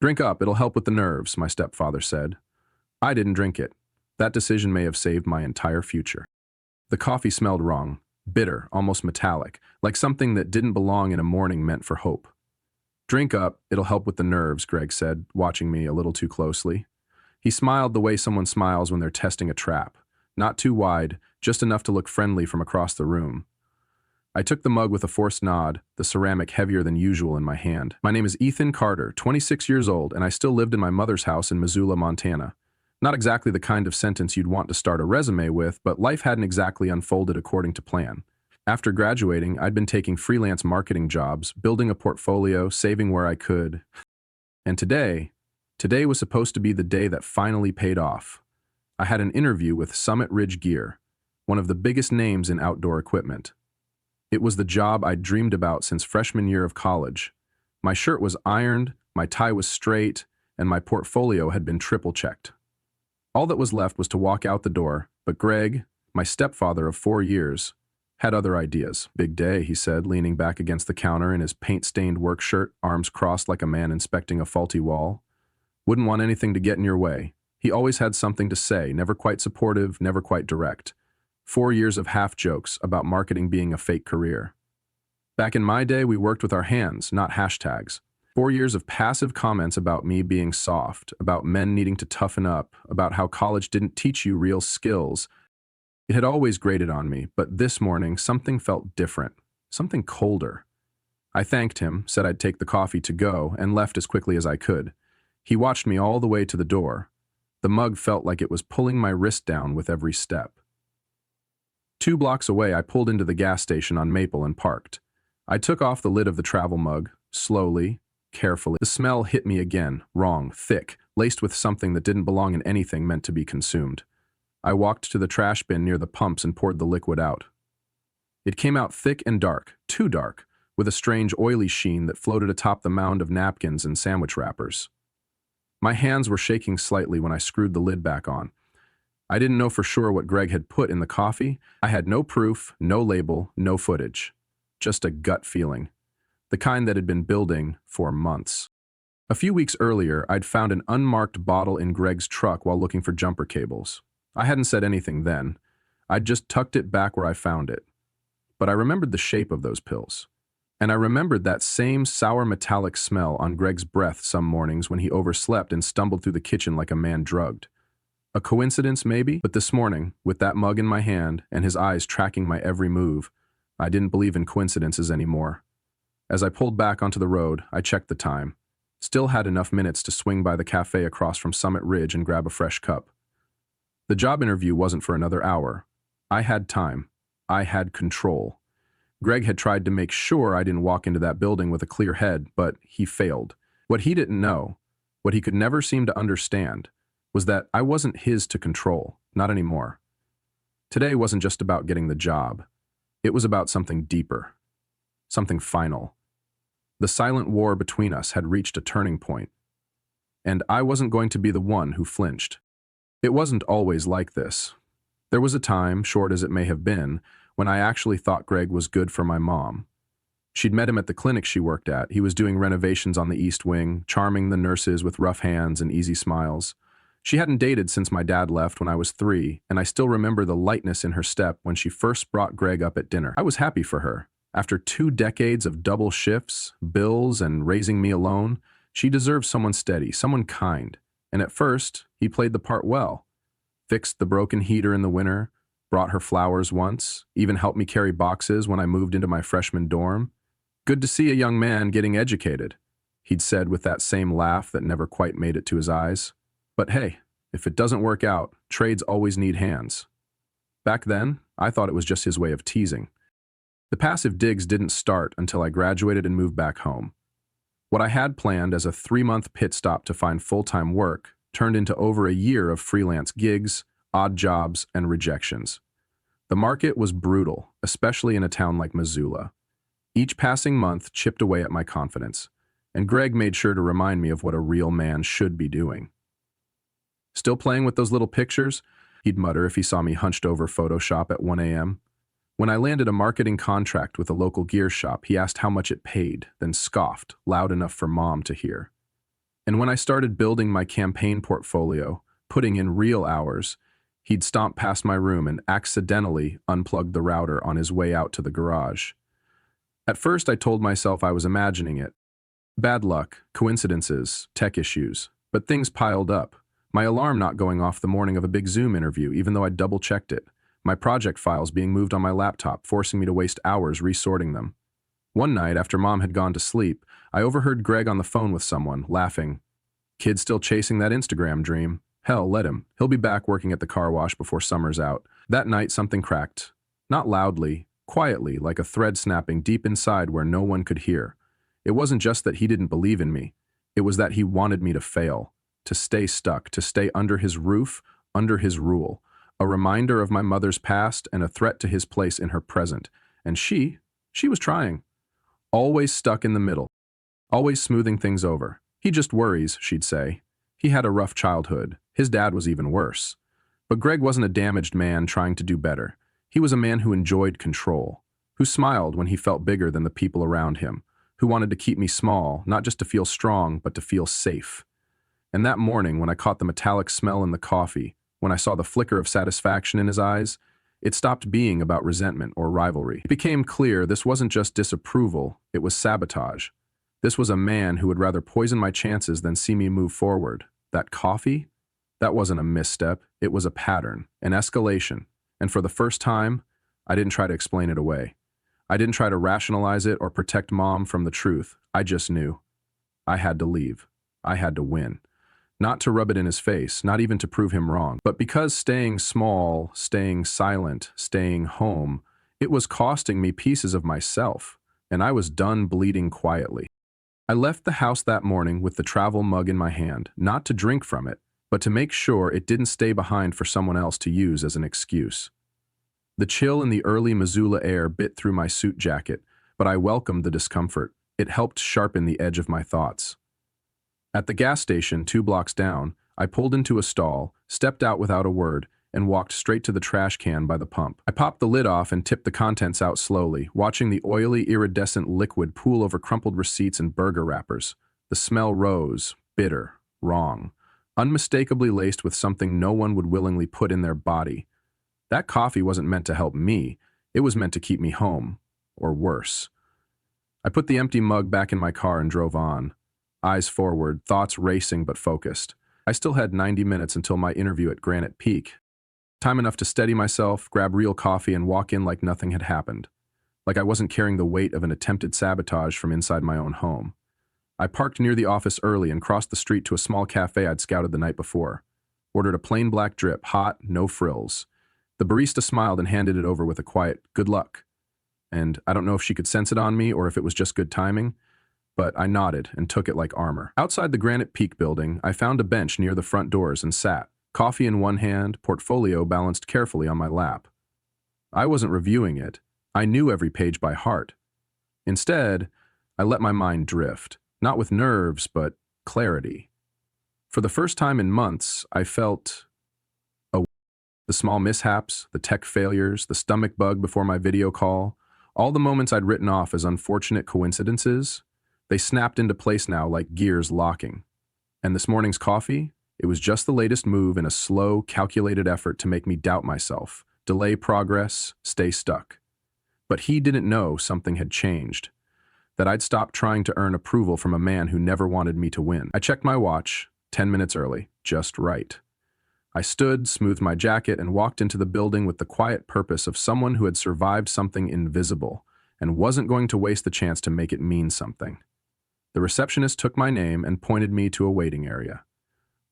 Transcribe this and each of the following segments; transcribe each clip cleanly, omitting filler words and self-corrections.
Drink up, it'll help with the nerves, my stepfather said. I didn't drink it. That decision may have saved my entire future. The coffee smelled wrong, bitter, almost metallic, like something that didn't belong in a morning meant for hope. Drink up, it'll help with the nerves, Greg said, watching me a little too closely. He smiled the way someone smiles when they're testing a trap. Not too wide, just enough to look friendly from across the room. I took the mug with a forced nod, the ceramic heavier than usual in my hand. My name is Ethan Carter, 26 years old, and I still lived in my mother's house in Missoula, Montana. Not exactly the kind of sentence you'd want to start a resume with, but life hadn't exactly unfolded according to plan. After graduating, I'd been taking freelance marketing jobs, building a portfolio, saving where I could. And today was supposed to be the day that finally paid off. I had an interview with Summit Ridge Gear, one of the biggest names in outdoor equipment. It was the job I'd dreamed about since freshman year of college. My shirt was ironed, my tie was straight, and my portfolio had been triple-checked. All that was left was to walk out the door, but Greg, my stepfather of 4 years, had other ideas. Big day, he said, leaning back against the counter in his paint-stained work shirt, arms crossed like a man inspecting a faulty wall. Wouldn't want anything to get in your way. He always had something to say, never quite supportive, never quite direct. 4 years of half-jokes about marketing being a fake career. Back in my day, we worked with our hands, not hashtags. 4 years of passive comments about me being soft, about men needing to toughen up, about how college didn't teach you real skills. It had always grated on me, but this morning something felt different, something colder. I thanked him, said I'd take the coffee to go, and left as quickly as I could. He watched me all the way to the door. The mug felt like it was pulling my wrist down with every step. 2 blocks away, I pulled into the gas station on Maple and parked. I took off the lid of the travel mug, slowly, carefully. The smell hit me again, wrong, thick, laced with something that didn't belong in anything meant to be consumed. I walked to the trash bin near the pumps and poured the liquid out. It came out thick and dark, too dark, with a strange oily sheen that floated atop the mound of napkins and sandwich wrappers. My hands were shaking slightly when I screwed the lid back on. I didn't know for sure what Greg had put in the coffee. I had no proof, no label, no footage. Just a gut feeling. The kind that had been building for months. A few weeks earlier, I'd found an unmarked bottle in Greg's truck while looking for jumper cables. I hadn't said anything then. I'd just tucked it back where I found it. But I remembered the shape of those pills. And I remembered that same sour metallic smell on Greg's breath some mornings when he overslept and stumbled through the kitchen like a man drugged. A coincidence, maybe? But this morning, with that mug in my hand and his eyes tracking my every move, I didn't believe in coincidences anymore. As I pulled back onto the road, I checked the time. Still had enough minutes to swing by the cafe across from Summit Ridge and grab a fresh cup. The job interview wasn't for another hour. I had time. I had control. Greg had tried to make sure I didn't walk into that building with a clear head, but he failed. What he didn't know, what he could never seem to understand, was that I wasn't his to control, not anymore. Today wasn't just about getting the job. It was about something deeper, something final. The silent war between us had reached a turning point, and I wasn't going to be the one who flinched. It wasn't always like this. There was a time, short as it may have been, when I actually thought Greg was good for my mom. She'd met him at the clinic she worked at. He was doing renovations on the East Wing, charming the nurses with rough hands and easy smiles. She hadn't dated since my dad left when I was 3, and I still remember the lightness in her step when she first brought Greg up at dinner. I was happy for her. After 2 decades of double shifts, bills, and raising me alone, she deserved someone steady, someone kind. And at first, he played the part well. Fixed the broken heater in the winter, brought her flowers once, even helped me carry boxes when I moved into my freshman dorm. Good to see a young man getting educated, he'd said with that same laugh that never quite made it to his eyes. But hey, if it doesn't work out, trades always need hands. Back then, I thought it was just his way of teasing. The passive digs didn't start until I graduated and moved back home. What I had planned as a 3-month pit stop to find full-time work turned into over a year of freelance gigs, odd jobs, and rejections. The market was brutal, especially in a town like Missoula. Each passing month chipped away at my confidence, and Greg made sure to remind me of what a real man should be doing. Still playing with those little pictures? He'd mutter if he saw me hunched over Photoshop at 1 a.m. When I landed a marketing contract with a local gear shop, he asked how much it paid, then scoffed, loud enough for Mom to hear. And when I started building my campaign portfolio, putting in real hours, he'd stomp past my room and accidentally unplugged the router on his way out to the garage. At first, I told myself I was imagining it. Bad luck, coincidences, tech issues. But things piled up. My alarm not going off the morning of a big Zoom interview, even though I'd double-checked it. My project files being moved on my laptop, forcing me to waste hours resorting them. One night, after Mom had gone to sleep, I overheard Greg on the phone with someone, laughing. Kid still chasing that Instagram dream. Hell, let him. He'll be back working at the car wash before summer's out. That night, something cracked. Not loudly, quietly, like a thread snapping deep inside where no one could hear. It wasn't just that he didn't believe in me. It was that he wanted me to fail, to stay stuck, to stay under his roof, under his rule. A reminder of my mother's past and a threat to his place in her present. And she was trying. Always stuck in the middle. Always smoothing things over. He just worries, she'd say. He had a rough childhood. His dad was even worse. But Greg wasn't a damaged man trying to do better. He was a man who enjoyed control, who smiled when he felt bigger than the people around him, who wanted to keep me small, not just to feel strong, but to feel safe. And that morning, when I caught the metallic smell in the coffee, when I saw the flicker of satisfaction in his eyes, it stopped being about resentment or rivalry. It became clear this wasn't just disapproval, it was sabotage. This was a man who would rather poison my chances than see me move forward. That coffee? That wasn't a misstep, it was a pattern, an escalation. And for the first time, I didn't try to explain it away. I didn't try to rationalize it or protect Mom from the truth. I just knew. I had to leave. I had to win. Not to rub it in his face, not even to prove him wrong, but because staying small, staying silent, staying home, it was costing me pieces of myself, and I was done bleeding quietly. I left the house that morning with the travel mug in my hand, not to drink from it, but to make sure it didn't stay behind for someone else to use as an excuse. The chill in the early Missoula air bit through my suit jacket, but I welcomed the discomfort. It helped sharpen the edge of my thoughts. At the gas station 2 blocks down, I pulled into a stall, stepped out without a word, and walked straight to the trash can by the pump. I popped the lid off and tipped the contents out slowly, watching the oily, iridescent liquid pool over crumpled receipts and burger wrappers. The smell rose, bitter, wrong, unmistakably laced with something no one would willingly put in their body. That coffee wasn't meant to help me, it was meant to keep me home, or worse. I put the empty mug back in my car and drove on. Eyes forward, thoughts racing but focused. I still had 90 minutes until my interview at Granite Peak. Time enough to steady myself, grab real coffee, and walk in like nothing had happened. Like I wasn't carrying the weight of an attempted sabotage from inside my own home. I parked near the office early and crossed the street to a small cafe I'd scouted the night before. Ordered a plain black drip, hot, no frills. The barista smiled and handed it over with a quiet, "Good luck." And I don't know if she could sense it on me or if it was just good timing, but I nodded and took it like armor. Outside the Granite Peak building, I found a bench near the front doors and sat, coffee in one hand, portfolio balanced carefully on my lap. I wasn't reviewing it. I knew every page by heart. Instead, I let my mind drift, not with nerves, but clarity. For the first time in months, I felt the small mishaps, the tech failures, the stomach bug before my video call, all the moments I'd written off as unfortunate coincidences, they snapped into place now like gears locking. And this morning's coffee, it was just the latest move in a slow, calculated effort to make me doubt myself, delay progress, stay stuck. But he didn't know something had changed, that I'd stopped trying to earn approval from a man who never wanted me to win. I checked my watch, 10 minutes early, just right. I stood, smoothed my jacket, and walked into the building with the quiet purpose of someone who had survived something invisible and wasn't going to waste the chance to make it mean something. The receptionist took my name and pointed me to a waiting area.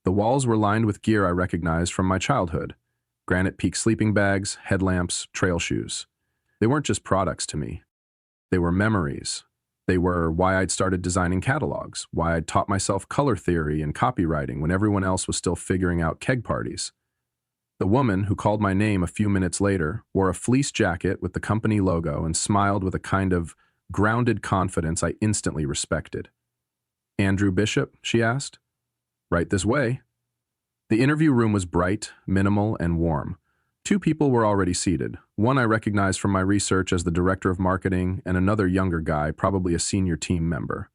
The walls were lined with gear I recognized from my childhood: Granite Peak sleeping bags, headlamps, trail shoes. They weren't just products to me. They were memories. They were why I'd started designing catalogs, why I'd taught myself color theory and copywriting when everyone else was still figuring out keg parties. The woman who called my name a few minutes later wore a fleece jacket with the company logo and smiled with a kind of grounded confidence I instantly respected. "Andrew Bishop?" she asked. "Right this way." The interview room was bright, minimal, and warm. 2 people were already seated. One I recognized from my research as the director of marketing, and another younger guy, probably a senior team member.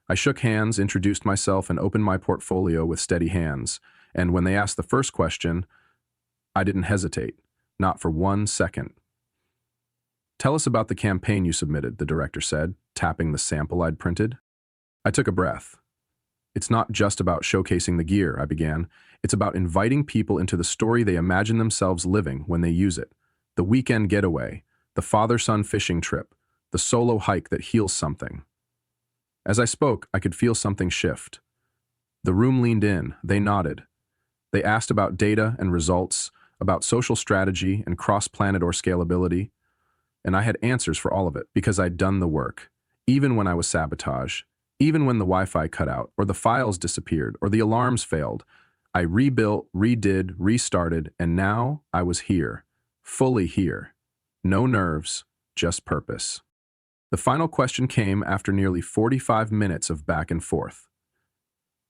I shook hands, introduced myself, and opened my portfolio with steady hands. And when they asked the first question, I didn't hesitate, not for 1 second. "Tell us about the campaign you submitted," the director said, tapping the sample I'd printed. I took a breath. "It's not just about showcasing the gear," I began. "It's about inviting people into the story they imagine themselves living when they use it. The weekend getaway, the father-son fishing trip, the solo hike that heals something." As I spoke, I could feel something shift. The room leaned in, they nodded. They asked about data and results, about social strategy and cross-planet or scalability, and I had answers for all of it because I'd done the work, even when I was sabotage, even when the Wi-Fi cut out, or the files disappeared, or the alarms failed. I rebuilt, redid, restarted, and now I was here, fully here. No nerves, just purpose. The final question came after nearly 45 minutes of back and forth.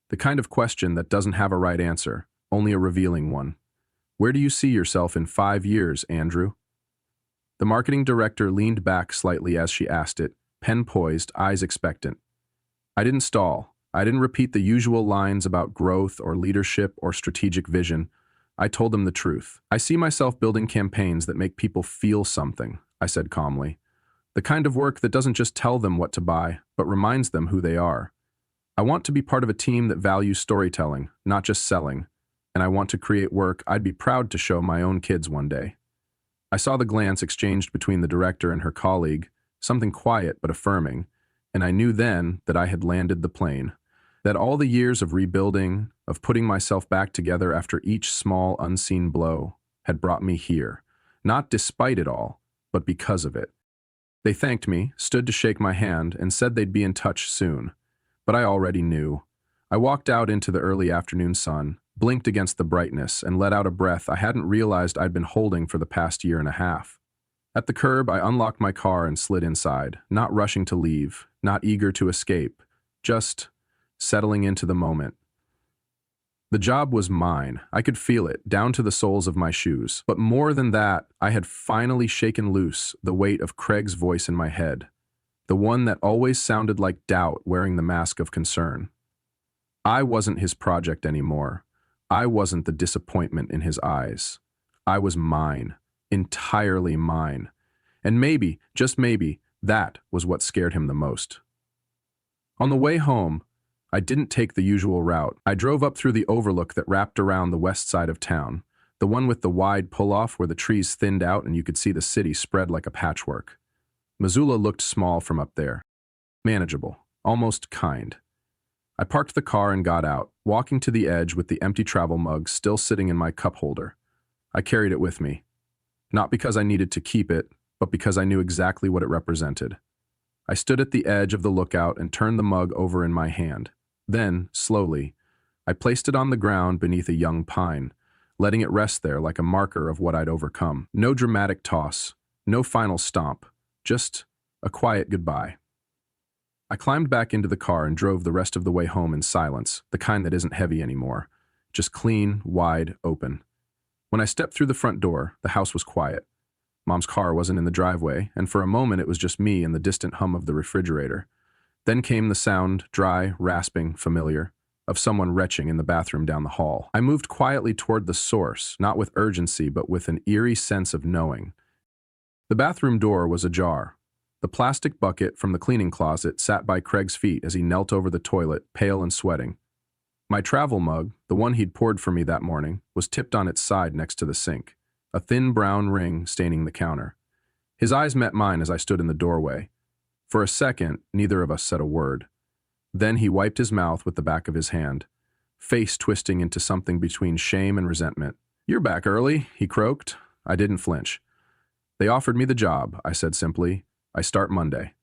The kind of question that doesn't have a right answer, only a revealing one. "Where do you see yourself in 5 years, Andrew?" The marketing director leaned back slightly as she asked it, pen poised, eyes expectant. I didn't stall. I didn't repeat the usual lines about growth or leadership or strategic vision. I told them the truth. "I see myself building campaigns that make people feel something," I said calmly. "The kind of work that doesn't just tell them what to buy, but reminds them who they are. I want to be part of a team that values storytelling, not just selling. And I want to create work I'd be proud to show my own kids one day." I saw the glance exchanged between the director and her colleague, something quiet but affirming, and I knew then that I had landed the plane. That all the years of rebuilding, of putting myself back together after each small unseen blow, had brought me here. Not despite it all, but because of it. They thanked me, stood to shake my hand, and said they'd be in touch soon. But I already knew. I walked out into the early afternoon sun, blinked against the brightness, and let out a breath I hadn't realized I'd been holding for the past year and a half. At the curb, I unlocked my car and slid inside, not rushing to leave, not eager to escape, just settling into the moment. The job was mine. I could feel it, down to the soles of my shoes. But more than that, I had finally shaken loose the weight of Craig's voice in my head, the one that always sounded like doubt wearing the mask of concern. I wasn't his project anymore. I wasn't the disappointment in his eyes. I was mine, entirely mine. And maybe, just maybe, that was what scared him the most. On the way home, I didn't take the usual route. I drove up through the overlook that wrapped around the west side of town, the one with the wide pull-off where the trees thinned out and you could see the city spread like a patchwork. Missoula looked small from up there, manageable, almost kind. I parked the car and got out, walking to the edge with the empty travel mug still sitting in my cup holder. I carried it with me, not because I needed to keep it, but because I knew exactly what it represented. I stood at the edge of the lookout and turned the mug over in my hand. Then, slowly, I placed it on the ground beneath a young pine, letting it rest there like a marker of what I'd overcome. No dramatic toss, no final stomp, just a quiet goodbye. I climbed back into the car and drove the rest of the way home in silence, the kind that isn't heavy anymore, just clean, wide, open. When I stepped through the front door, the house was quiet. Mom's car wasn't in the driveway, and for a moment it was just me and the distant hum of the refrigerator. Then came the sound, dry, rasping, familiar, of someone retching in the bathroom down the hall. I moved quietly toward the source, not with urgency, but with an eerie sense of knowing. The bathroom door was ajar. The plastic bucket from the cleaning closet sat by Craig's feet as he knelt over the toilet, pale and sweating. My travel mug, the one he'd poured for me that morning, was tipped on its side next to the sink, a thin brown ring staining the counter. His eyes met mine as I stood in the doorway. For a second, neither of us said a word. Then he wiped his mouth with the back of his hand, face twisting into something between shame and resentment. "You're back early," he croaked. I didn't flinch. "They offered me the job," I said simply. "I start Monday."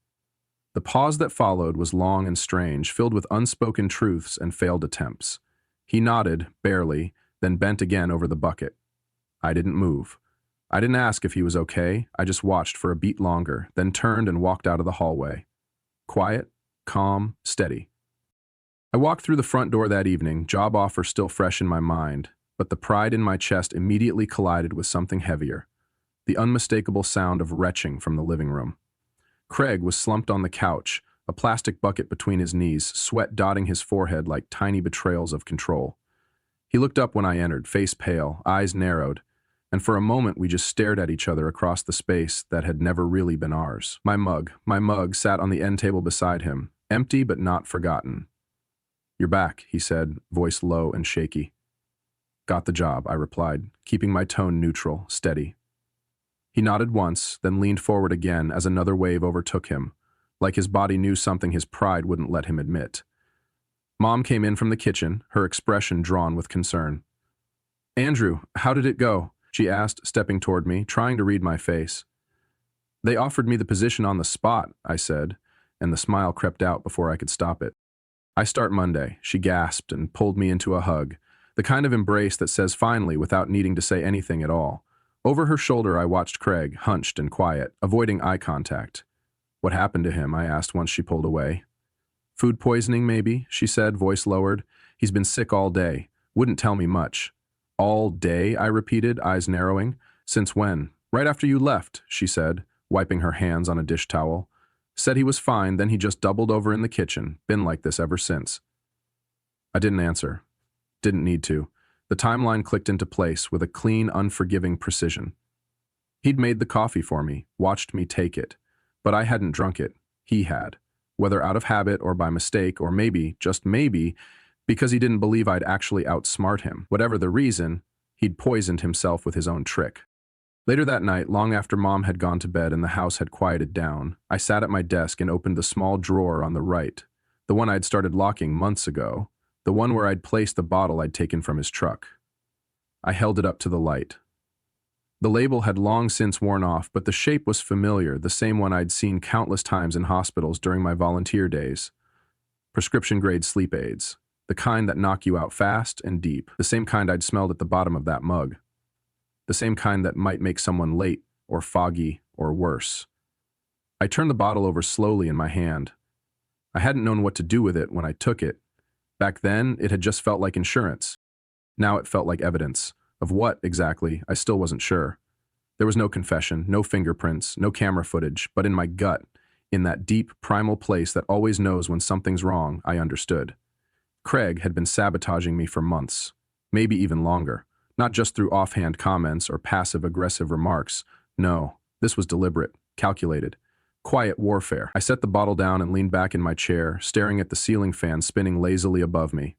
The pause that followed was long and strange, filled with unspoken truths and failed attempts. He nodded, barely, then bent again over the bucket. I didn't move. I didn't ask if he was okay. I just watched for a beat longer, then turned and walked out of the hallway. Quiet, calm, steady. I walked through the front door that evening, job offer still fresh in my mind, but the pride in my chest immediately collided with something heavier, the unmistakable sound of retching from the living room. Craig was slumped on the couch, a plastic bucket between his knees, sweat dotting his forehead like tiny betrayals of control. He looked up when I entered, face pale, eyes narrowed, and for a moment we just stared at each other across the space that had never really been ours. My mug sat on the end table beside him, empty but not forgotten. "You're back," he said, voice low and shaky. "Got the job," I replied, keeping my tone neutral, steady. He nodded once, then leaned forward again as another wave overtook him, like his body knew something his pride wouldn't let him admit. Mom came in from the kitchen, her expression drawn with concern. "Andrew, how did it go?" she asked, stepping toward me, trying to read my face. "They offered me the position on the spot," I said, and the smile crept out before I could stop it. "I start Monday," she gasped and pulled me into a hug, the kind of embrace that says finally without needing to say anything at all. Over her shoulder I watched Craig, hunched and quiet, avoiding eye contact. "What happened to him?" I asked once she pulled away. "Food poisoning, maybe," she said, voice lowered. "He's been sick all day. Wouldn't tell me much." "All day?" I repeated, eyes narrowing. "Since when?" "Right after you left," she said, wiping her hands on a dish towel. "Said he was fine, then he just doubled over in the kitchen. Been like this ever since." I didn't answer. Didn't need to. The timeline clicked into place with a clean, unforgiving precision. He'd made the coffee for me, watched me take it. But I hadn't drunk it. He had. Whether out of habit or by mistake, or maybe, just maybe, because he didn't believe I'd actually outsmart him. Whatever the reason, he'd poisoned himself with his own trick. Later that night, long after Mom had gone to bed and the house had quieted down, I sat at my desk and opened the small drawer on the right, the one I'd started locking months ago, the one where I'd placed the bottle I'd taken from his truck. I held it up to the light. The label had long since worn off, but the shape was familiar, the same one I'd seen countless times in hospitals during my volunteer days. Prescription-grade sleep aids, the kind that knock you out fast and deep, the same kind I'd smelled at the bottom of that mug. The same kind that might make someone late, or foggy, or worse. I turned the bottle over slowly in my hand. I hadn't known what to do with it when I took it. Back then, it had just felt like insurance. Now it felt like evidence. Of what, exactly, I still wasn't sure. There was no confession, no fingerprints, no camera footage, but in my gut, in that deep, primal place that always knows when something's wrong, I understood. Craig had been sabotaging me for months, maybe even longer, not just through offhand comments or passive-aggressive remarks. No, this was deliberate, calculated. Quiet warfare. I set the bottle down and leaned back in my chair, staring at the ceiling fan spinning lazily above me.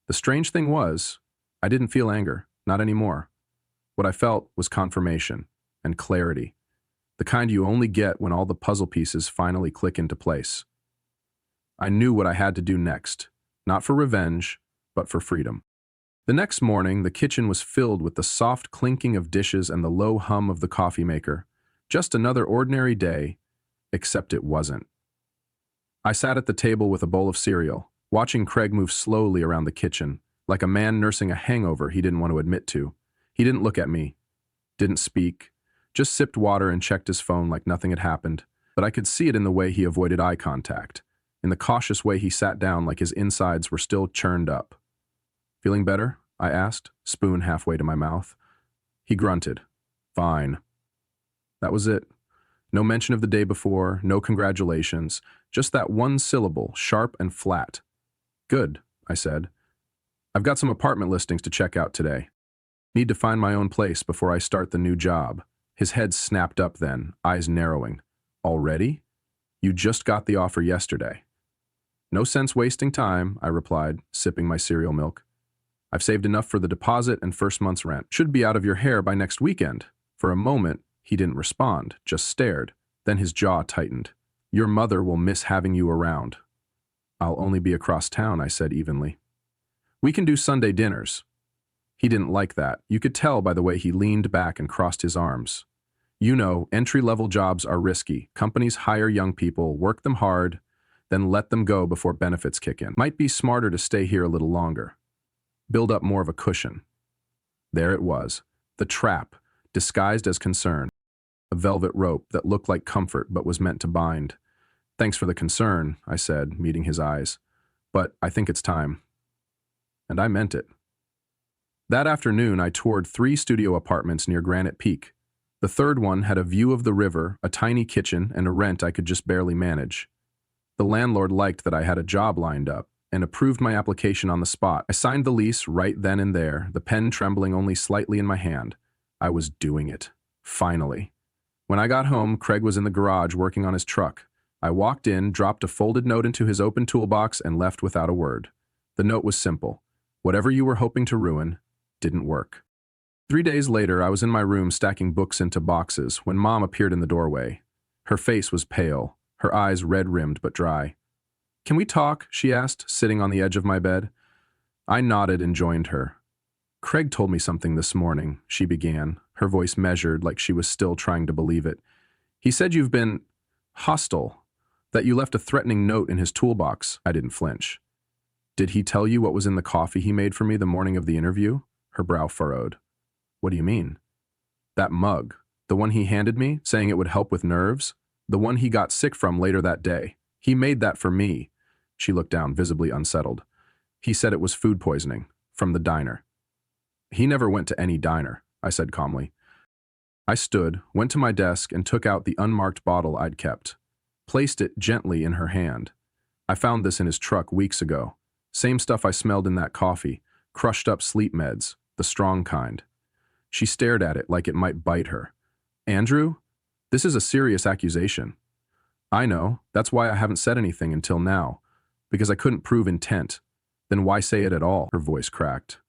The strange thing was, I didn't feel anger, not anymore. What I felt was confirmation and clarity, the kind you only get when all the puzzle pieces finally click into place. I knew what I had to do next, not for revenge, but for freedom. The next morning, the kitchen was filled with the soft clinking of dishes and the low hum of the coffee maker. Just another ordinary day, except it wasn't. I sat at the table with a bowl of cereal, watching Craig move slowly around the kitchen, like a man nursing a hangover he didn't want to admit to. He didn't look at me, didn't speak, just sipped water and checked his phone like nothing had happened, but I could see it in the way he avoided eye contact, in the cautious way he sat down like his insides were still churned up. "Feeling better?" I asked, spoon halfway to my mouth. He grunted. "Fine." That was it. No mention of the day before, no congratulations, just that one syllable, sharp and flat. "Good," I said. "I've got some apartment listings to check out today. Need to find my own place before I start the new job." His head snapped up then, eyes narrowing. "Already? You just got the offer yesterday." "No sense wasting time," I replied, sipping my cereal milk. "I've saved enough for the deposit and first month's rent. Should be out of your hair by next weekend." For a moment, he didn't respond, just stared. Then his jaw tightened. "Your mother will miss having you around." "I'll only be across town," I said evenly. "We can do Sunday dinners." He didn't like that. You could tell by the way he leaned back and crossed his arms. "You know, entry-level jobs are risky. Companies hire young people, work them hard, then let them go before benefits kick in. Might be smarter to stay here a little longer. Build up more of a cushion." There it was, the trap, disguised as concern. A velvet rope that looked like comfort but was meant to bind. "Thanks for the concern," I said, meeting his eyes. "But I think it's time." And I meant it. That afternoon, I toured 3 studio apartments near Granite Peak. The third one had a view of the river, a tiny kitchen, and a rent I could just barely manage. The landlord liked that I had a job lined up and approved my application on the spot. I signed the lease right then and there, the pen trembling only slightly in my hand. I was doing it. Finally. When I got home, Craig was in the garage working on his truck. I walked in, dropped a folded note into his open toolbox, and left without a word. The note was simple. Whatever you were hoping to ruin didn't work. 3 days later, I was in my room stacking books into boxes when Mom appeared in the doorway. Her face was pale, her eyes red-rimmed but dry. "Can we talk?" she asked, sitting on the edge of my bed. I nodded and joined her. "Craig told me something this morning," she began, her voice measured like she was still trying to believe it. "He said you've been hostile, that you left a threatening note in his toolbox." I didn't flinch. "Did he tell you what was in the coffee he made for me the morning of the interview?" Her brow furrowed. "What do you mean?" "That mug, the one he handed me, saying it would help with nerves, the one he got sick from later that day. He made that for me." She looked down, visibly unsettled. "He said it was food poisoning, from the diner." "He never went to any diner," I said calmly. I stood, went to my desk, and took out the unmarked bottle I'd kept. Placed it gently in her hand. "I found this in his truck weeks ago. Same stuff I smelled in that coffee, crushed up sleep meds, the strong kind." She stared at it like it might bite her. "Andrew, this is a serious accusation." "I know, that's why I haven't said anything until now, because I couldn't prove intent." "Then why say it at all?" Her voice cracked.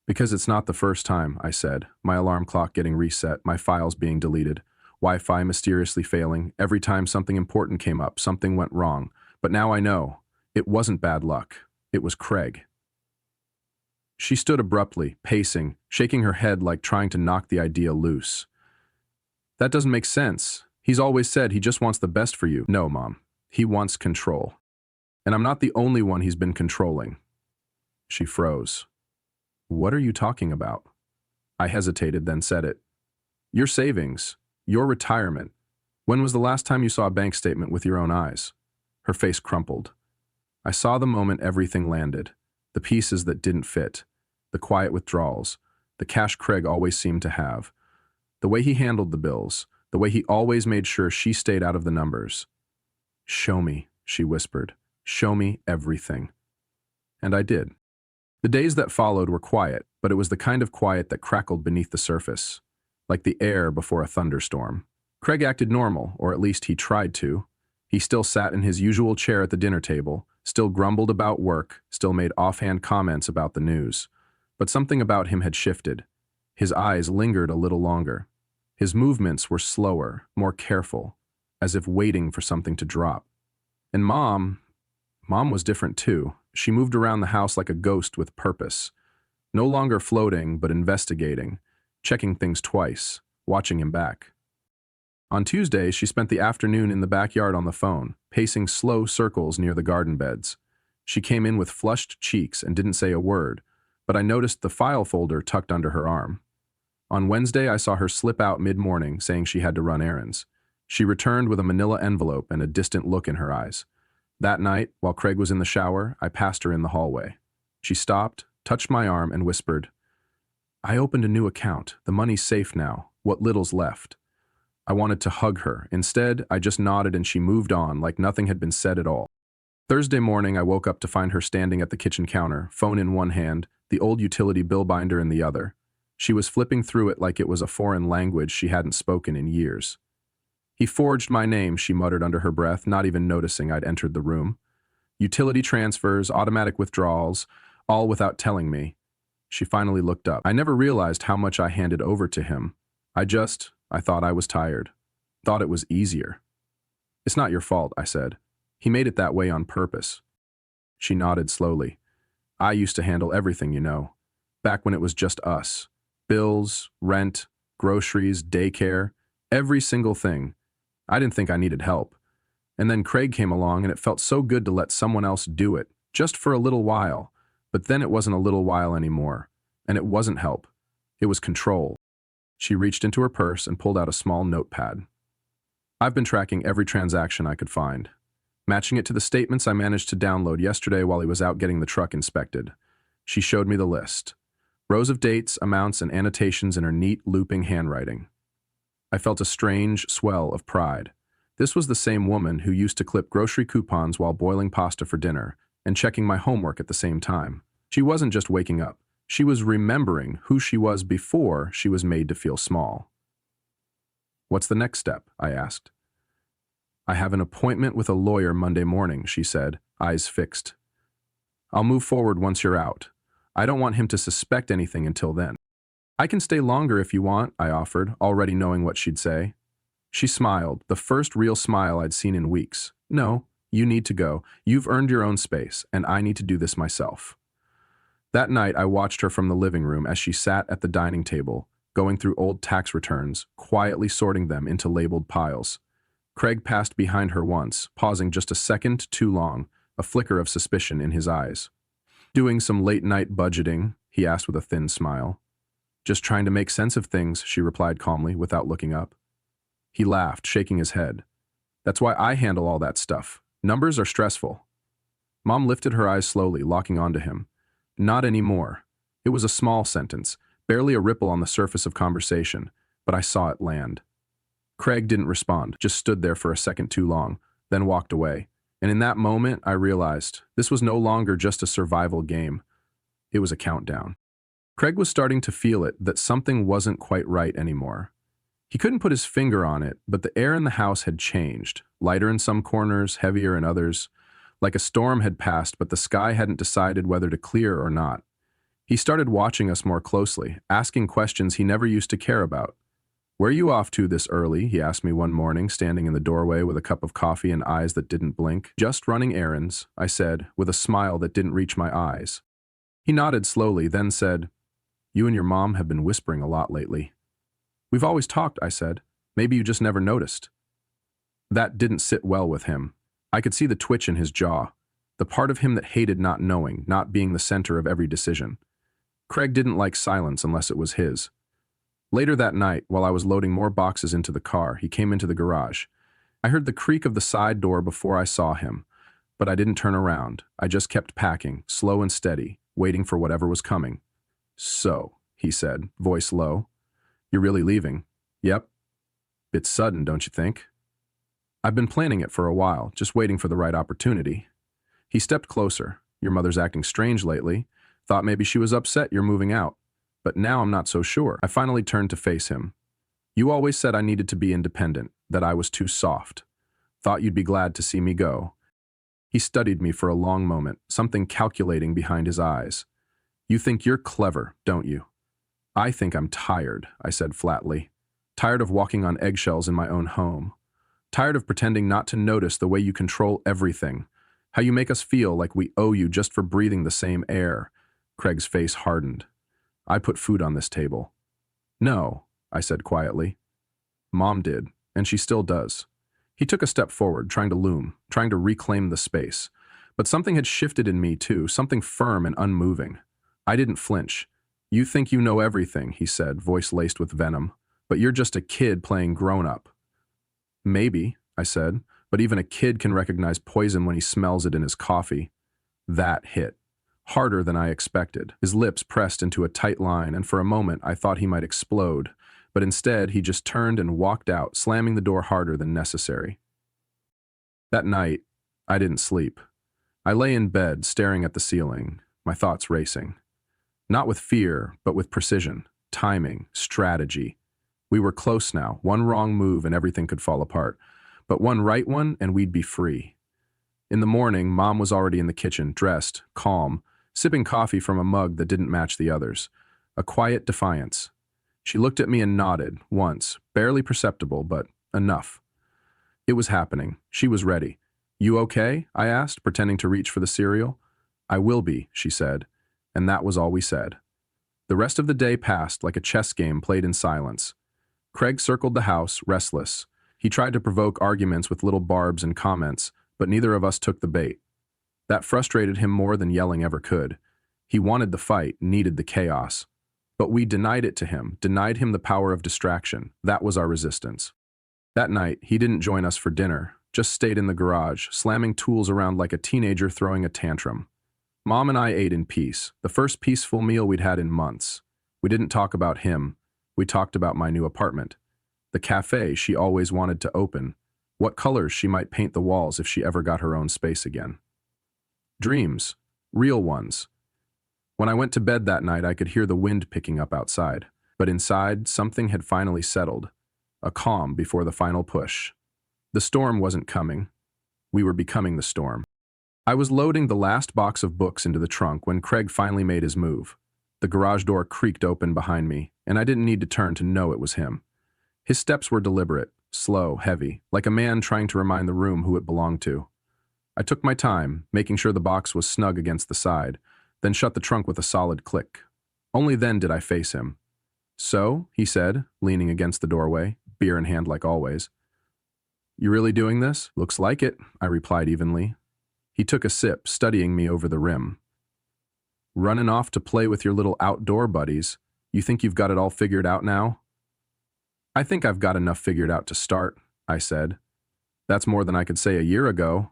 "Because it's not the first time," I said, my alarm clock getting reset, my files being deleted, Wi-Fi mysteriously failing. Every time something important came up, something went wrong. But now I know. It wasn't bad luck. It was Craig. She stood abruptly, pacing, shaking her head like trying to knock the idea loose. "That doesn't make sense. He's always said he just wants the best for you." "No, Mom. He wants control. And I'm not the only one he's been controlling." She froze. "What are you talking about?" I hesitated, then said it. "Your savings. Your retirement. When was the last time you saw a bank statement with your own eyes?" Her face crumpled. I saw the moment everything landed. The pieces that didn't fit. The quiet withdrawals. The cash Craig always seemed to have. The way he handled the bills. The way he always made sure she stayed out of the numbers. "Show me," she whispered. "Show me everything." And I did. The days that followed were quiet, but it was the kind of quiet that crackled beneath the surface, like the air before a thunderstorm. Craig acted normal, or at least he tried to. He still sat in his usual chair at the dinner table, still grumbled about work, still made offhand comments about the news. But something about him had shifted. His eyes lingered a little longer. His movements were slower, more careful, as if waiting for something to drop. And Mom was different too. She moved around the house like a ghost with purpose. No longer floating, but investigating, checking things twice, watching him back. On Tuesday, she spent the afternoon in the backyard on the phone, pacing slow circles near the garden beds. She came in with flushed cheeks and didn't say a word, but I noticed the file folder tucked under her arm. On Wednesday, I saw her slip out mid-morning, saying she had to run errands. She returned with a manila envelope and a distant look in her eyes. That night, while Craig was in the shower, I passed her in the hallway. She stopped, touched my arm, and whispered, "I opened a new account. The money's safe now. What little's left." I wanted to hug her. Instead, I just nodded and she moved on like nothing had been said at all. Thursday morning, I woke up to find her standing at the kitchen counter, phone in one hand, the old utility bill binder in the other. She was flipping through it like it was a foreign language she hadn't spoken in years. "He forged my name," she muttered under her breath, not even noticing I'd entered the room. "Utility transfers, automatic withdrawals, all without telling me." She finally looked up. "I never realized how much I handed over to him. I thought I was tired. Thought it was easier." "It's not your fault," I said. "He made it that way on purpose." She nodded slowly. "I used to handle everything, you know. Back when it was just us. Bills, rent, groceries, daycare, every single thing. I didn't think I needed help. And then Craig came along and it felt so good to let someone else do it, just for a little while. But then it wasn't a little while anymore. And it wasn't help. It was control." She reached into her purse and pulled out a small notepad. "I've been tracking every transaction I could find, matching it to the statements I managed to download yesterday while he was out getting the truck inspected." She showed me the list. Rows of dates, amounts, and annotations in her neat, looping handwriting. I felt a strange swell of pride. This was the same woman who used to clip grocery coupons while boiling pasta for dinner and checking my homework at the same time. She wasn't just waking up. She was remembering who she was before she was made to feel small. "What's the next step?" I asked. "I have an appointment with a lawyer Monday morning," she said, eyes fixed. "I'll move forward once you're out. I don't want him to suspect anything until then." "I can stay longer if you want," I offered, already knowing what she'd say. She smiled, the first real smile I'd seen in weeks. "No, you need to go. You've earned your own space, and I need to do this myself." That night, I watched her from the living room as she sat at the dining table, going through old tax returns, quietly sorting them into labeled piles. Craig passed behind her once, pausing just a second too long, a flicker of suspicion in his eyes. "Doing some late-night budgeting?" he asked with a thin smile. "Just trying to make sense of things," she replied calmly, without looking up. He laughed, shaking his head. "That's why I handle all that stuff. Numbers are stressful." Mom lifted her eyes slowly, locking onto him. "Not anymore." It was a small sentence, barely a ripple on the surface of conversation, but I saw it land. Craig didn't respond, just stood there for a second too long, then walked away. And in that moment, I realized this was no longer just a survival game. It was a countdown. Craig was starting to feel it, that something wasn't quite right anymore. He couldn't put his finger on it, but the air in the house had changed, lighter in some corners, heavier in others. Like a storm had passed, but the sky hadn't decided whether to clear or not. He started watching us more closely, asking questions he never used to care about. "Where are you off to this early?" he asked me one morning, standing in the doorway with a cup of coffee and eyes that didn't blink. "Just running errands," I said, with a smile that didn't reach my eyes. He nodded slowly, then said, "You and your mom have been whispering a lot lately." "We've always talked," I said. "Maybe you just never noticed." That didn't sit well with him. I could see the twitch in his jaw, the part of him that hated not knowing, not being the center of every decision. Craig didn't like silence unless it was his. Later that night, while I was loading more boxes into the car, he came into the garage. I heard the creak of the side door before I saw him, but I didn't turn around. I just kept packing, slow and steady, waiting for whatever was coming. "So," he said, voice low, "you're really leaving?" "Yep." "Bit sudden, don't you think?" "I've been planning it for a while, just waiting for the right opportunity." He stepped closer. "Your mother's acting strange lately. Thought maybe she was upset you're moving out. But now I'm not so sure." I finally turned to face him. "You always said I needed to be independent, that I was too soft. Thought you'd be glad to see me go." He studied me for a long moment, something calculating behind his eyes. "You think you're clever, don't you?" "I think I'm tired," I said flatly. "Tired of walking on eggshells in my own home. Tired of pretending not to notice the way you control everything. How you make us feel like we owe you just for breathing the same air." Craig's face hardened. "I put food on this table." "No," I said quietly. "Mom did, and she still does." He took a step forward, trying to loom, trying to reclaim the space. But something had shifted in me too, something firm and unmoving. I didn't flinch. "You think you know everything," he said, voice laced with venom. "But you're just a kid playing grown-up." "Maybe," I said, "but even a kid can recognize poison when he smells it in his coffee." That hit. Harder than I expected. His lips pressed into a tight line, and for a moment I thought he might explode. But instead, he just turned and walked out, slamming the door harder than necessary. That night, I didn't sleep. I lay in bed, staring at the ceiling, my thoughts racing. Not with fear, but with precision, timing, strategy. We were close now, one wrong move and everything could fall apart. But one right one and we'd be free. In the morning, Mom was already in the kitchen, dressed, calm, sipping coffee from a mug that didn't match the others. A quiet defiance. She looked at me and nodded, once, barely perceptible, but enough. It was happening. She was ready. "You okay?" I asked, pretending to reach for the cereal. "I will be," she said, and that was all we said. The rest of the day passed like a chess game played in silence. Craig circled the house, restless. He tried to provoke arguments with little barbs and comments, but neither of us took the bait. That frustrated him more than yelling ever could. He wanted the fight, needed the chaos. But we denied it to him, denied him the power of distraction. That was our resistance. That night, he didn't join us for dinner, just stayed in the garage, slamming tools around like a teenager throwing a tantrum. Mom and I ate in peace, the first peaceful meal we'd had in months. We didn't talk about him. We talked about my new apartment. The cafe she always wanted to open. What colors she might paint the walls if she ever got her own space again. Dreams. Real ones. When I went to bed that night, I could hear the wind picking up outside. But inside, something had finally settled. A calm before the final push. The storm wasn't coming. We were becoming the storm. I was loading the last box of books into the trunk when Craig finally made his move. The garage door creaked open behind me, and I didn't need to turn to know it was him. His steps were deliberate, slow, heavy, like a man trying to remind the room who it belonged to. I took my time, making sure the box was snug against the side, then shut the trunk with a solid click. Only then did I face him. "So," he said, leaning against the doorway, beer in hand like always. "You really doing this?" "Looks like it," I replied evenly. He took a sip, studying me over the rim. "Running off to play with your little outdoor buddies. You think you've got it all figured out now?" "I think I've got enough figured out to start," I said. "That's more than I could say a year ago."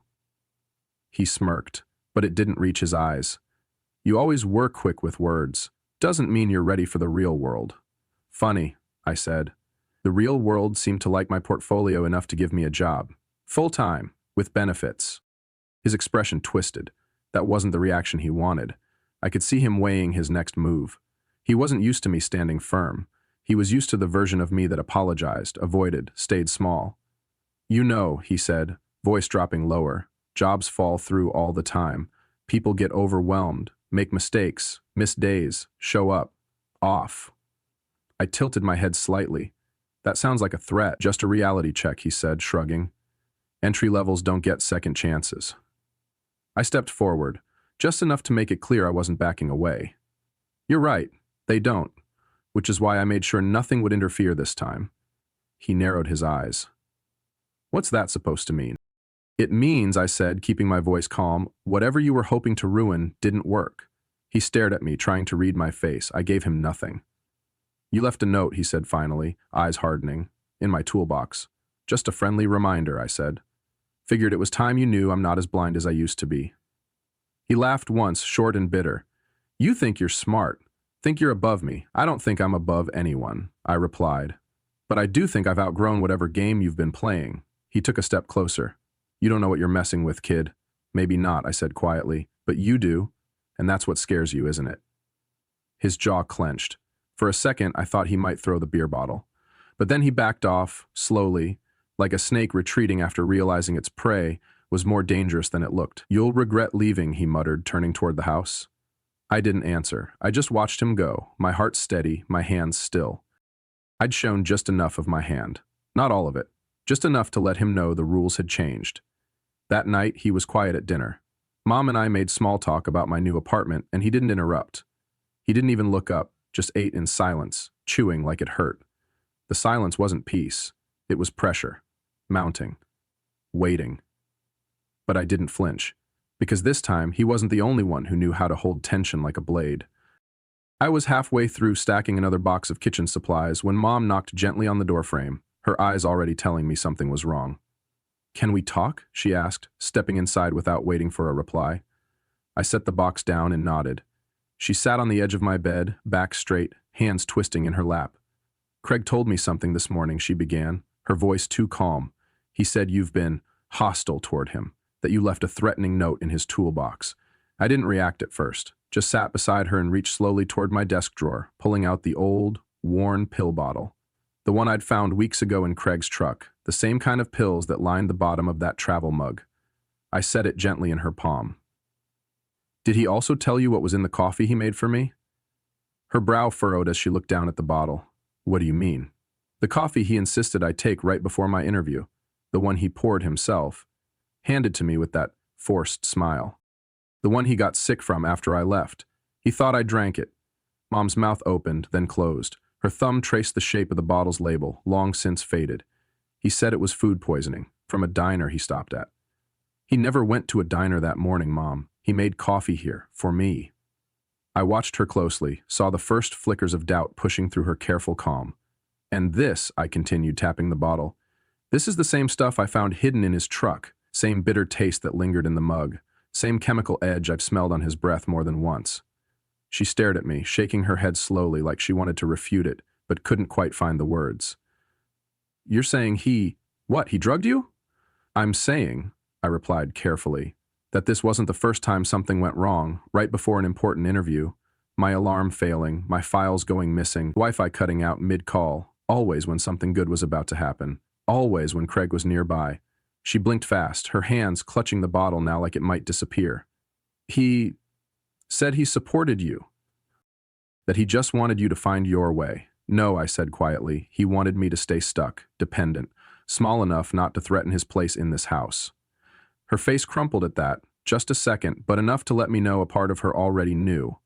He smirked, but it didn't reach his eyes. "You always were quick with words. Doesn't mean you're ready for the real world." "Funny," I said. "The real world seemed to like my portfolio enough to give me a job. Full-time, with benefits." His expression twisted. That wasn't the reaction he wanted. I could see him weighing his next move. He wasn't used to me standing firm. He was used to the version of me that apologized, avoided, stayed small. "You know," he said, voice dropping lower, "jobs fall through all the time. People get overwhelmed, make mistakes, miss days, show up, off." I tilted my head slightly. "That sounds like a threat." "Just a reality check," he said, shrugging. "Entry levels don't get second chances." I stepped forward, just enough to make it clear I wasn't backing away. "You're right, they don't, which is why I made sure nothing would interfere this time." He narrowed his eyes. "What's that supposed to mean?" "It means," I said, keeping my voice calm, "whatever you were hoping to ruin didn't work." He stared at me, trying to read my face. I gave him nothing. "You left a note," he said finally, eyes hardening, "in my toolbox. Just a friendly reminder," I said. "Figured it was time you knew I'm not as blind as I used to be." He laughed once, short and bitter. "You think you're smart. Think you're above me. I don't think I'm above anyone," I replied. "But I do think I've outgrown whatever game you've been playing." He took a step closer. "You don't know what you're messing with, kid." "Maybe not," I said quietly, "but you do, and that's what scares you, isn't it?" His jaw clenched. For a second, I thought he might throw the beer bottle. But then he backed off, slowly, like a snake retreating after realizing its prey was more dangerous than it looked. "You'll regret leaving," he muttered, turning toward the house. I didn't answer. I just watched him go, my heart steady, my hands still. I'd shown just enough of my hand. Not all of it, just enough to let him know the rules had changed. That night, he was quiet at dinner. Mom and I made small talk about my new apartment, and he didn't interrupt. He didn't even look up, just ate in silence, chewing like it hurt. The silence wasn't peace. It was pressure. Mounting. Waiting. But I didn't flinch, because this time he wasn't the only one who knew how to hold tension like a blade. I was halfway through stacking another box of kitchen supplies when Mom knocked gently on the doorframe, her eyes already telling me something was wrong. "Can we talk?" she asked, stepping inside without waiting for a reply. I set the box down and nodded. She sat on the edge of my bed, back straight, hands twisting in her lap. "Craig told me something this morning," she began, her voice too calm. "He said you've been hostile toward him, that you left a threatening note in his toolbox." I didn't react at first, just sat beside her and reached slowly toward my desk drawer, pulling out the old, worn pill bottle. The one I'd found weeks ago in Craig's truck, the same kind of pills that lined the bottom of that travel mug. I set it gently in her palm. "Did he also tell you what was in the coffee he made for me?" Her brow furrowed as she looked down at the bottle. "What do you mean?" "The coffee he insisted I take right before my interview, the one he poured himself, handed to me with that forced smile. The one he got sick from after I left. He thought I drank it." Mom's mouth opened, then closed. Her thumb traced the shape of the bottle's label, long since faded. "He said it was food poisoning, from a diner he stopped at." "He never went to a diner that morning, Mom. He made coffee here, for me." I watched her closely, saw the first flickers of doubt pushing through her careful calm. "And this," I continued, tapping the bottle, "this is the same stuff I found hidden in his truck, same bitter taste that lingered in the mug, same chemical edge I've smelled on his breath more than once." She stared at me, shaking her head slowly like she wanted to refute it, but couldn't quite find the words. "You're saying what, he drugged you?" I'm saying, I replied carefully, that this wasn't the first time something went wrong, right before an important interview. My alarm failing, my files going missing, Wi-Fi cutting out mid-call, always when something good was about to happen, always when Craig was nearby. She blinked fast, her hands clutching the bottle now like it might disappear. He said he supported you, that he just wanted you to find your way. No, I said quietly, he wanted me to stay stuck, dependent, small enough not to threaten his place in this house. Her face crumpled at that, just a second, but enough to let me know a part of her already knew.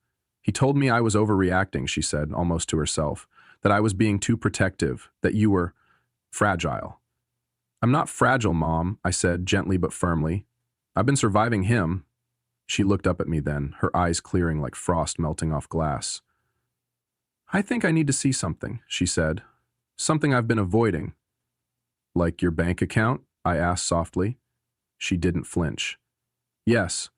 He told me I was overreacting, she said, almost to herself, that I was being too protective, that you were fragile. I'm not fragile, Mom, I said, gently but firmly. I've been surviving him. She looked up at me then, her eyes clearing like frost melting off glass. I think I need to see something, she said. Something I've been avoiding. Like your bank account? I asked softly. She didn't flinch. Yes.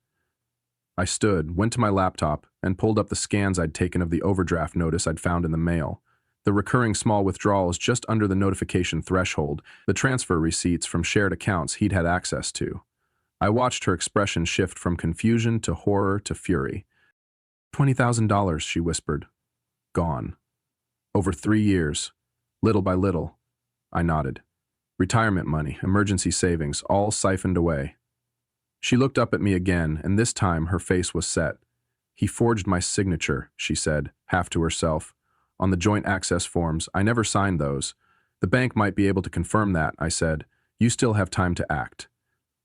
I stood, went to my laptop, and pulled up the scans I'd taken of the overdraft notice I'd found in the mail. The recurring small withdrawals just under the notification threshold, the transfer receipts from shared accounts he'd had access to. I watched her expression shift from confusion to horror to fury. $20,000, she whispered. Gone. Over 3 years. Little by little. I nodded. Retirement money, emergency savings, all siphoned away. She looked up at me again, and this time her face was set. He forged my signature, she said, half to herself. On the joint access forms, I never signed those. The bank might be able to confirm that, I said. You still have time to act.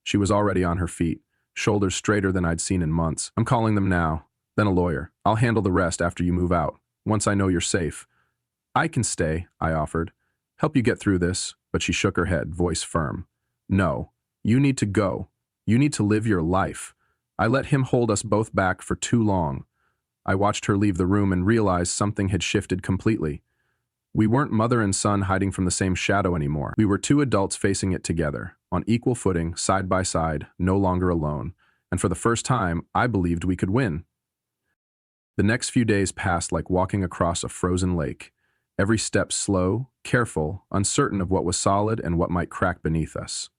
She was already on her feet, shoulders straighter than I'd seen in months. I'm calling them now, then a lawyer. I'll handle the rest after you move out, once I know you're safe. I can stay, I offered. Help you get through this, but she shook her head, voice firm. No, you need to go. You need to live your life. I let him hold us both back for too long. I watched her leave the room and realized something had shifted completely. We weren't mother and son hiding from the same shadow anymore. We were two adults facing it together, on equal footing, side by side, no longer alone. And for the first time, I believed we could win. The next few days passed like walking across a frozen lake. Every step slow, careful, uncertain of what was solid and what might crack beneath us.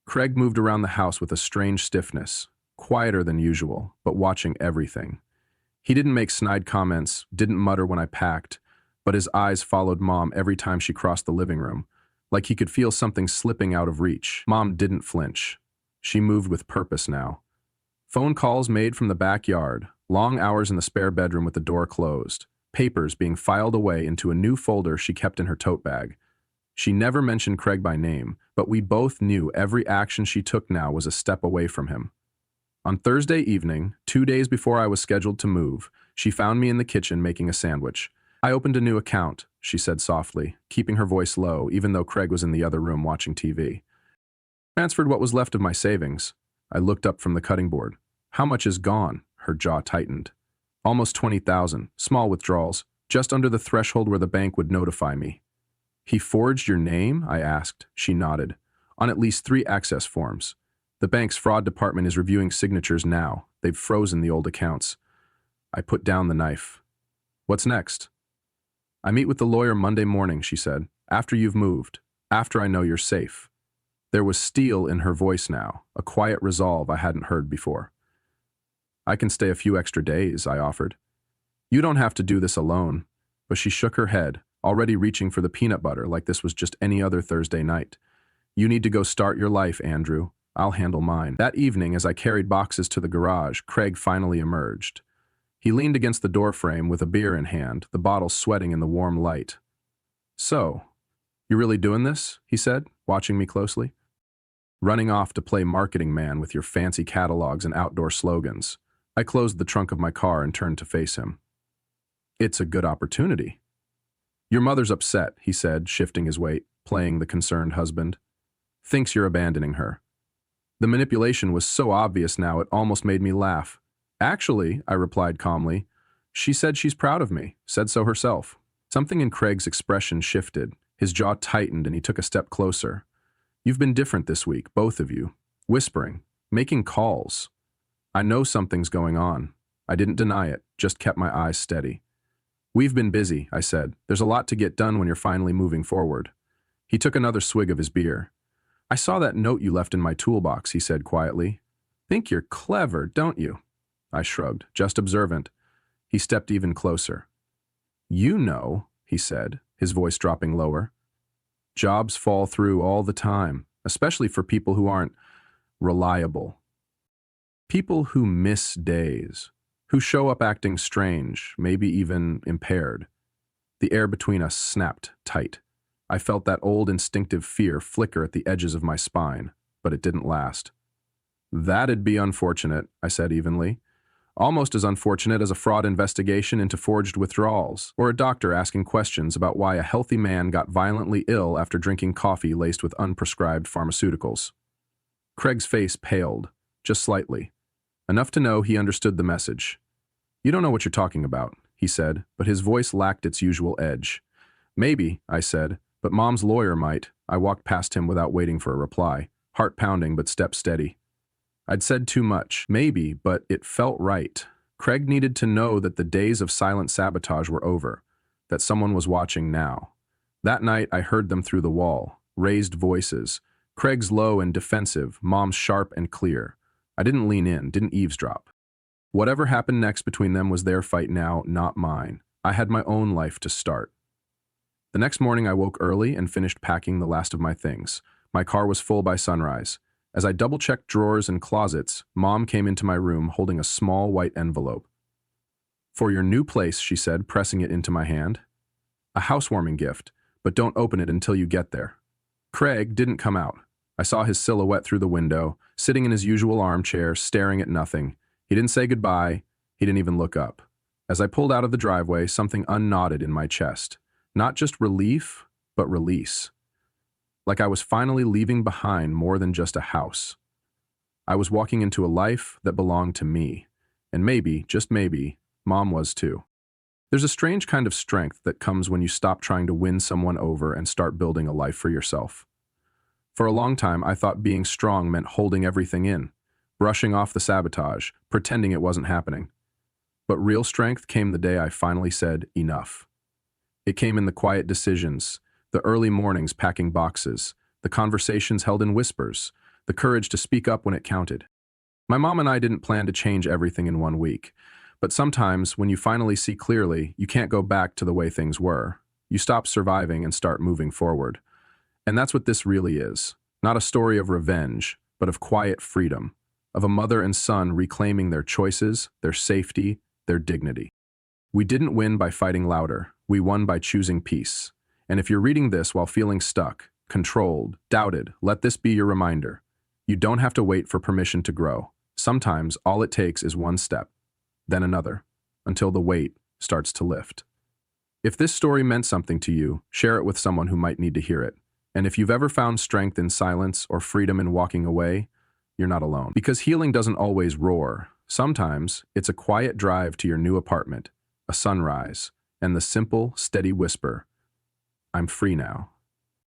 Craig moved around the house with a strange stiffness, quieter than usual, but watching everything. He didn't make snide comments, didn't mutter when I packed, but his eyes followed Mom every time she crossed the living room, like he could feel something slipping out of reach. Mom didn't flinch. She moved with purpose now. Phone calls made from the backyard, long hours in the spare bedroom with the door closed, papers being filed away into a new folder she kept in her tote bag. She never mentioned Craig by name, but we both knew every action she took now was a step away from him. On Thursday evening, 2 days before I was scheduled to move, she found me in the kitchen making a sandwich. I opened a new account, she said softly, keeping her voice low, even though Craig was in the other room watching TV. Transferred what was left of my savings. I looked up from the cutting board. How much is gone? Her jaw tightened. Almost 20,000, small withdrawals, just under the threshold where the bank would notify me. He forged your name? I asked. She nodded. On at least 3 access forms. The bank's fraud department is reviewing signatures now. They've frozen the old accounts. I put down the knife. What's next? I meet with the lawyer Monday morning, she said. After you've moved. After I know you're safe. There was steel in her voice now, a quiet resolve I hadn't heard before. I can stay a few extra days, I offered. You don't have to do this alone. But she shook her head, already reaching for the peanut butter like this was just any other Thursday night. You need to go start your life, Andrew. I'll handle mine. That evening, as I carried boxes to the garage, Craig finally emerged. He leaned against the doorframe with a beer in hand, the bottle sweating in the warm light. So, you really doing this? He said, watching me closely. Running off to play marketing man with your fancy catalogs and outdoor slogans. I closed the trunk of my car and turned to face him. It's a good opportunity. Your mother's upset, he said, shifting his weight, playing the concerned husband. Thinks you're abandoning her. The manipulation was so obvious now it almost made me laugh. Actually, I replied calmly, she said she's proud of me, said so herself. Something in Craig's expression shifted. His jaw tightened and he took a step closer. You've been different this week, both of you. Whispering, making calls. I know something's going on. I didn't deny it, just kept my eyes steady. We've been busy, I said. There's a lot to get done when you're finally moving forward. He took another swig of his beer. I saw that note you left in my toolbox, he said quietly. Think you're clever, don't you? I shrugged, just observant. He stepped even closer. You know, he said, his voice dropping lower. Jobs fall through all the time, especially for people who aren't reliable. People who miss days, who show up acting strange, maybe even impaired. The air between us snapped tight. I felt that old instinctive fear flicker at the edges of my spine, but it didn't last. That'd be unfortunate, I said evenly. Almost as unfortunate as a fraud investigation into forged withdrawals, or a doctor asking questions about why a healthy man got violently ill after drinking coffee laced with unprescribed pharmaceuticals. Craig's face paled, just slightly. Enough to know he understood the message. You don't know what you're talking about, he said, but his voice lacked its usual edge. Maybe, I said, but Mom's lawyer might. I walked past him without waiting for a reply, heart pounding but step steady. I'd said too much, maybe, but it felt right. Craig needed to know that the days of silent sabotage were over, that someone was watching now. That night I heard them through the wall, raised voices, Craig's low and defensive, Mom's sharp and clear. I didn't lean in, didn't eavesdrop. Whatever happened next between them was their fight now, not mine. I had my own life to start. The next morning I woke early and finished packing the last of my things. My car was full by sunrise. As I double-checked drawers and closets, Mom came into my room holding a small white envelope. For your new place, she said, pressing it into my hand. A housewarming gift, but don't open it until you get there. Craig didn't come out. I saw his silhouette through the window, sitting in his usual armchair, staring at nothing. He didn't say goodbye. He didn't even look up. As I pulled out of the driveway, something unknotted in my chest. Not just relief, but release. Like I was finally leaving behind more than just a house. I was walking into a life that belonged to me. And maybe, just maybe, Mom was too. There's a strange kind of strength that comes when you stop trying to win someone over and start building a life for yourself. For a long time, I thought being strong meant holding everything in, brushing off the sabotage, pretending it wasn't happening. But real strength came the day I finally said, enough. It came in the quiet decisions, the early mornings packing boxes, the conversations held in whispers, the courage to speak up when it counted. My mom and I didn't plan to change everything in 1 week, but sometimes when you finally see clearly, you can't go back to the way things were. You stop surviving and start moving forward. And that's what this really is. Not a story of revenge, but of quiet freedom, of a mother and son reclaiming their choices, their safety, their dignity. We didn't win by fighting louder. We won by choosing peace. And if you're reading this while feeling stuck, controlled, doubted, let this be your reminder. You don't have to wait for permission to grow. Sometimes all it takes is one step, then another, until the weight starts to lift. If this story meant something to you, share it with someone who might need to hear it. And if you've ever found strength in silence or freedom in walking away, you're not alone. Because healing doesn't always roar. Sometimes it's a quiet drive to your new apartment, a sunrise, and the simple, steady whisper, I'm free now.